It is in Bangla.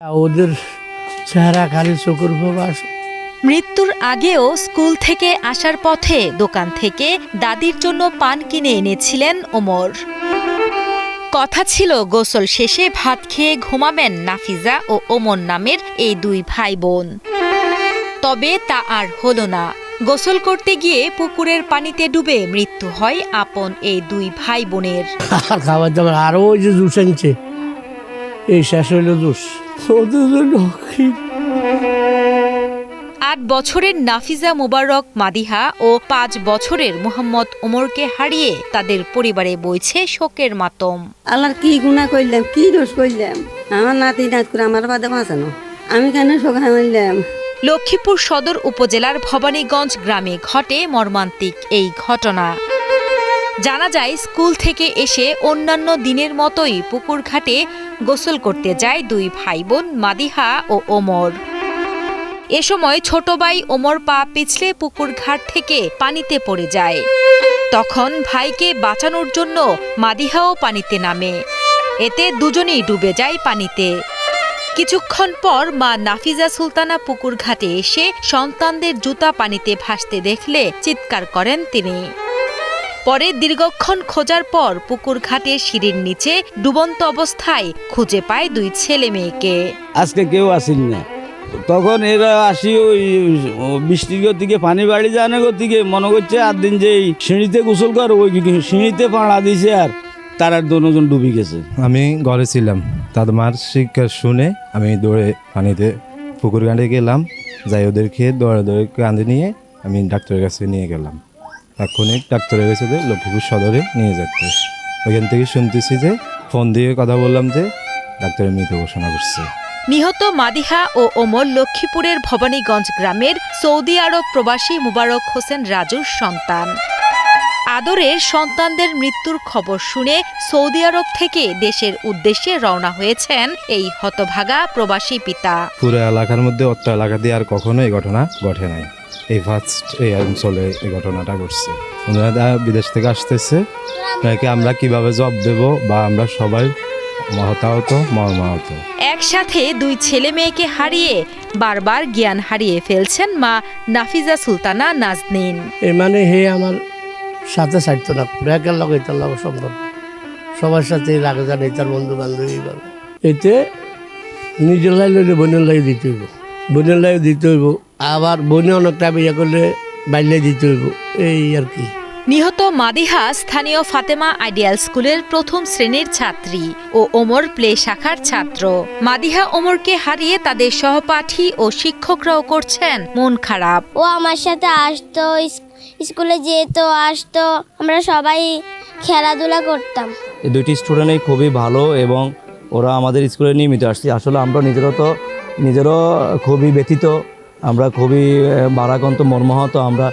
ওদের চেহারা খালি চোখের প্রবাস। মৃত্যুর আগেও স্কুল থেকে আসার পথে দোকান থেকে দাদির জন্য পান কিনে এনেছিলেন ওমর। কথা ছিল গোসল শেষে ভাত খেয়ে ঘুমাবেন নাফিজা ও ওমর নামের এই দুই ভাই বোন। তবে তা আর হলো না। গোসল করতে গিয়ে পুকুরের পানিতে ডুবে মৃত্যু হয় আপন এই দুই ভাই বোনের। আর খাবার দাবার আরো ওই যে জুস আনছে, এই শেষ হইল জুস। ৮ বছরের নাফিজা মোবারক মাদিহা ও ৫ বছরের মোহাম্মদ ওমরকে হারিয়ে তাদের পরিবারে বইছে শোকের মাতম। আল্লাহর কি গুনাহ করলাম, কি দোষ করলাম? আমার নাতি নাত করে আমার বাদে বাঁচানো, আমি কেন শোক হামাইলাম? লক্ষ্মীপুর সদর উপজেলার ভবানীগঞ্জ গ্রামে ঘটে মর্মান্তিক এই ঘটনা। জানা যায়, স্কুল থেকে এসে অন্যান্য দিনের মতোই পুকুর ঘাটে গোসল করতে যায় দুই ভাই বোন মাদিহা ও ওমর। এ সময় ছোট ভাই ওমর পা পিছলে পুকুর ঘাট থেকে পানিতে পড়ে যায়। তখন ভাইকে বাঁচানোর জন্য মাদিহাও পানিতে নামে। এতে দুজনেই ডুবে যায় পানিতে। কিছুক্ষণ পর মা নাফিজা সুলতানা পুকুর ঘাটে এসে সন্তানদের জুতা পানিতে ভাসতে দেখলে চিৎকার করেন তিনি। পরে দীর্ঘক্ষণ খোঁজার পর পুকুর ঘাটে সিঁড়ির নিচে ডুবন্ত অবস্থায় খুঁজে পায় দুই ছেলে মেয়েকে। আজকে কেউ আসেন না, তখন এরা আসি ওই বৃষ্টির গতিকে পানি বাড়ি জানে গতিকে মনে করছে আর দিন যে সিঁড়িতে গোসল কর, ওই সিঁড়িতে পাড়া দিছে আর তার আর দুজন ডুবে গেছে। আমি ঘরে ছিলাম, তাদের মার শিক্ষা শুনে আমি দৌড়ে পানিতে পুকুর ঘাটে গেলাম। যাই ওদেরকে দৌড়ে কাঁধে নিয়ে আমি ডাক্তারের কাছে নিয়ে গেলাম। এখনই ডাক্তারের কাছে লক্ষ্মীপুর সদরে নিয়ে যেতে। ওইখান থেকে শুনতেছি যে ফোন দিয়ে কথা বললাম যে ডাক্তারের মৃত ঘোষণা করছে। নিহত মাদিহা ও ওমর লক্ষ্মীপুরের ভবানীগঞ্জ গ্রামের সৌদি আরব প্রবাসী মুবারক হোসেন রাজুর সন্তান। আদরের সন্তানদের মৃত্যুর খবর শুনে সৌদি আরব থেকে দেশের উদ্দেশ্যে রওনা হয়েছেন এই হতভাগা প্রবাসী পিতা। পুরো এলাকার মধ্যে অত্র এলাকা দিয়ে আর কখনো এই ঘটনা ঘটে নাই, এই ফার্স্ট এই অঞ্চলে এই ঘটনাটা ঘটছে। ওনারা বিদেশ থেকে আসতেছে, নাকি আমরা কিভাবে জব দেব বা আমরা সবাই মহতাহত মর্মাহত। একসাথে দুই ছেলে মেয়েকে হারিয়ে বারবার জ্ঞান হারিয়ে ফেলছেন মা নাফিজা সুলতানা নাজনীন। এর মানে হে আমার সাথে ছাড়তো না, ব্যাগের লগে তার লগে সম্পর্ক সবার সাথে লাগে, জানে তার বন্ধু বান্ধবী ভাবে। এতে নিজের লাই লইলে বোনের লাই দিতে হইব, বোনের লাই দিতে হইব, আবার বোনে অনেকটা বিয়ে করলে বাইলে দিতে হইব, এই আর কি। নিহত মাদিহা স্থানীয় ফাতেমা আইডিয়াল স্কুলের প্রথম শ্রেণীর ছাত্রী ও ওমর প্লে শাখার ছাত্র। মাদিহা ওমরকে হারিয়ে তাদের সহপাঠী ও শিক্ষকরাও করছেন মন খারাপ। ও আমার সাথে আসতো, স্কুলে যেত আসতো, আমরা সবাই খেলাধুলা করতাম। এই দুইটি স্টুডেন্টই খুবই ভালো এবং ওরা আমাদের স্কুলে নিয়মিত আসছে। আসলে আমরা নিজেরও খুবই ব্যথিত, আমরা খুবই ভারাক্রান্ত মর্মাহত। আমরা